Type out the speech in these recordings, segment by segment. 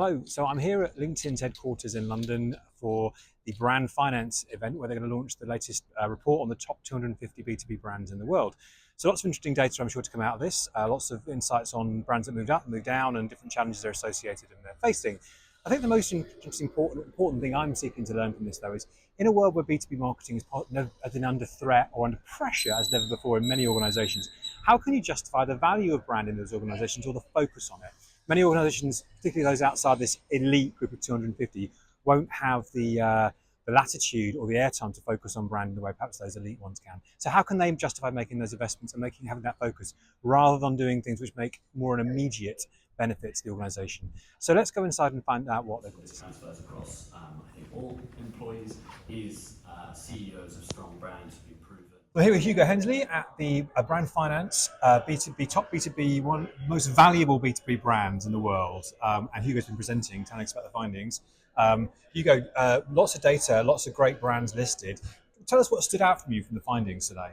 Hello, so I'm here at LinkedIn's headquarters in London for the Brand Finance event where they're going to launch the latest report on the top 250 B2B brands in the world. So lots of interesting data I'm sure to come out of this, lots of insights on brands that moved up, moved down and different challenges they're associated and they're facing. I think the most interesting, important thing I'm seeking to learn from this though is in a world where B2B marketing has been under threat or under pressure as never before in many organisations, how can you justify the value of brand in those organisations or the focus on it? Many organisations, particularly those outside this elite group of 250, won't have the latitude or the airtime to focus on brand in the way perhaps those elite ones can. So how can they justify making those investments and having that focus rather than doing things which make more an immediate benefit to the organisation? So let's go inside and find out what they've got to say. Transfers across, I think, all employees is CEOs of strong brands who proven. We're here with Hugo Hensley at the Brand Finance B2B, top B2B, one most valuable B2B brands in the world. And Hugo's been presenting, telling us about the findings. Hugo, lots of data, lots of great brands listed. Tell us what stood out from you from the findings today.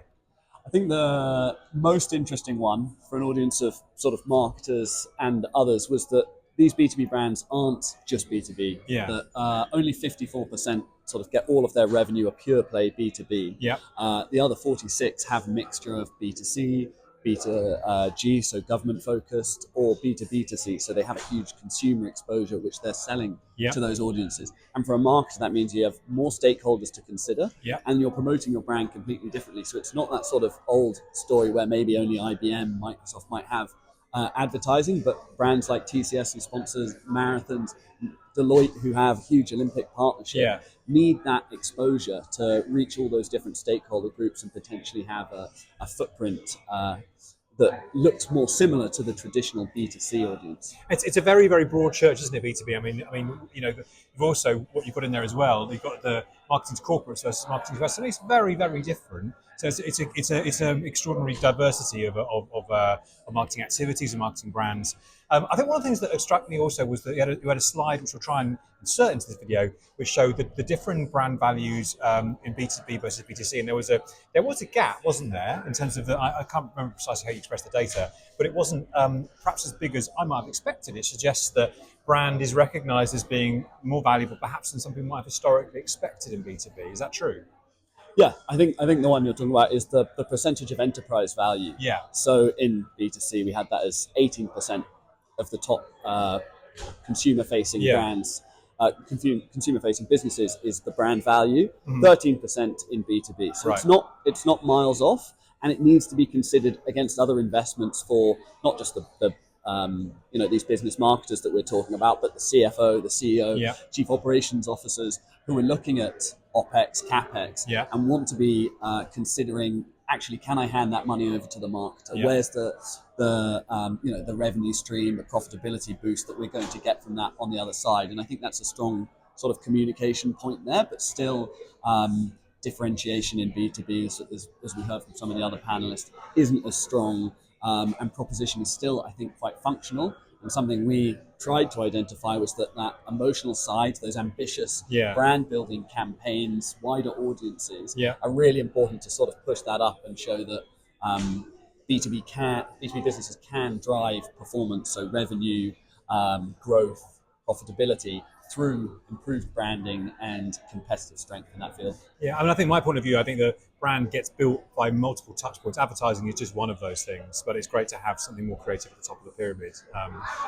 I think the most interesting one for an audience of sort of marketers and others was that these B2B brands aren't just B2B. Yeah. That only 54% sort of get all of their revenue a pure play B2B. Yeah. The other 46 have a mixture of B2C, B2G, so government focused, or B2B2C, so they have a huge consumer exposure which they're selling to those audiences. And for a marketer, that means you have more stakeholders to consider, and you're promoting your brand completely differently. So it's not that sort of old story where maybe only IBM, Microsoft might have advertising, but brands like TCS who sponsors marathons, Deloitte who have huge Olympic partnership, need that exposure to reach all those different stakeholder groups and potentially have a footprint that looks more similar to the traditional B2C audience. It's a very, very broad church, isn't it, B2B? I mean, you know, you've also, what you've got in there as well, you've got the marketing to corporates versus marketing to us, and it's very, very different. So it's an extraordinary diversity of marketing activities and marketing brands. I think one of the things that struck me also was that you had a slide which we'll try and insert into this video, which showed the different brand values in B2B versus B2C, and there was a gap, wasn't there, in terms of I can't remember precisely how you expressed the data, but it wasn't perhaps as big as I might have expected. It suggests that brand is recognised as being more valuable, perhaps, than some people might have historically expected in B2B. Is that true? Yeah, I think the one you're talking about is the percentage of enterprise value. Yeah. So in B2C, we had that as 18% of the top consumer-facing brands, consumer-facing businesses is the brand value. 13% in B2B. So it's not miles off, and it needs to be considered against other investments for not just the these business marketers that we're talking about, but the CFO, the CEO, chief operations officers who are looking at OPEX, CAPEX, and want to be considering, actually, can I hand that money over to the marketer? Where's the revenue stream, the profitability boost that we're going to get from that on the other side? And I think that's a strong sort of communication point there, but still differentiation in B2B, as we heard from some of the other panelists, isn't as strong, and proposition is still, I think, quite functional. And something we tried to identify was that emotional side, those ambitious brand building campaigns, wider audiences are really important to sort of push that up and show that B2B businesses can drive performance, so revenue, growth, profitability through improved branding and competitive strength in that field. Yeah, I mean, I think my point of view, I think the brand gets built by multiple touch points. Advertising is just one of those things, but it's great to have something more creative at the top of the pyramid,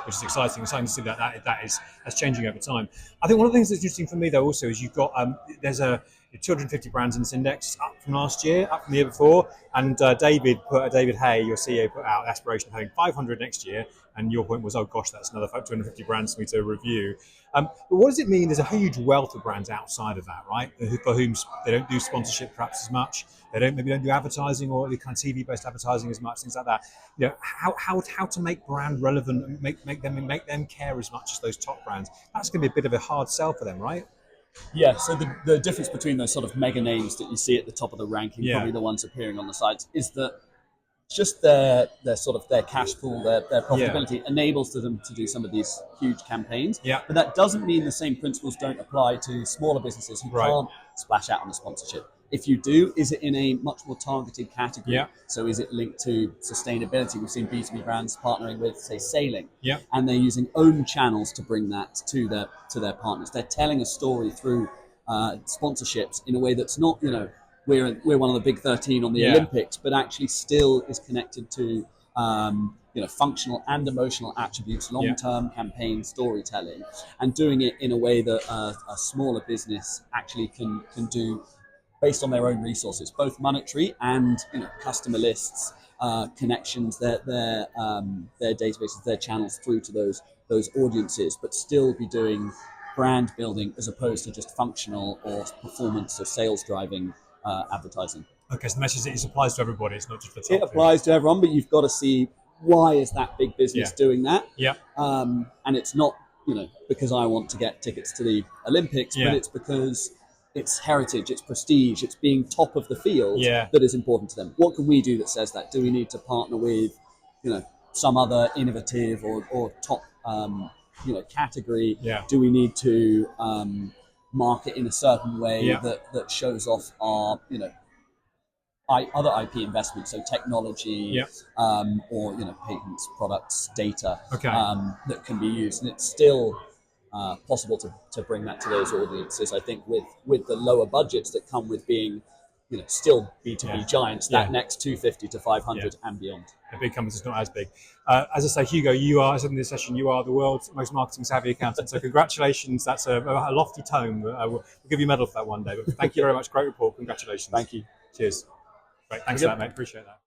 which is exciting. It's exciting to see that's changing over time. I think one of the things that's interesting for me though also is you've got, there's 250 brands in this index, up from last year, up from the year before, and David Hay, your CEO, put out aspiration of having 500 next year, and your point was, oh gosh, that's another 250 brands for me to review. But what does it mean? There's a huge wealth of brands outside of that, right? For whom they don't do sponsorship perhaps as much, maybe don't do advertising or the kind of TV-based advertising as much, things like that. You know, how to make brand relevant and make them care as much as those top brands. That's going to be a bit of a hard sell for them, right? Yeah, so the difference between those sort of mega names that you see at the top of the ranking, probably the ones appearing on the sites, is that just their cash pool, their profitability enables them to do some of these huge campaigns. Yeah. But that doesn't mean the same principles don't apply to smaller businesses who can't splash out on the sponsorship. If you do, is it in a much more targeted category? Yeah. So is it linked to sustainability? We've seen B2B brands partnering with, say, sailing, Yeah. and they're using own channels to bring that to their partners. They're telling a story through sponsorships in a way that's not, we're one of the big 13 on the Olympics, but actually still is connected to functional and emotional attributes, long-term campaign storytelling, and doing it in a way that a smaller business actually can do based on their own resources, both monetary and customer lists, connections, their databases, their channels through to those audiences, but still be doing brand building as opposed to just functional or performance or sales driving advertising. Okay, so the message is it applies to everybody. It's not just for top. It applies to everyone, but you've got to see why is that big business doing that. Yeah. And it's not because I want to get tickets to the Olympics, but it's because it's heritage, it's prestige, it's being top of the field that is important to them. What can we do that says that? Do we need to partner with, some other innovative or top, category? Yeah. Do we need to market in a certain way that shows off our, other IP investments, so technology, or patents, products, data that can be used, and it's still possible to bring that to those audiences. I think with the lower budgets that come with being, still B2B giants, that next 250 to 500 and beyond. The big companies is not as big. As I say, Hugo, you are, as in this session, you are the world's most marketing savvy accountant. So congratulations. That's a lofty tome. We'll give you a medal for that one day. But thank you very much. Great report. Congratulations. Thank you. Cheers. Great. Thanks for that, mate. Appreciate that.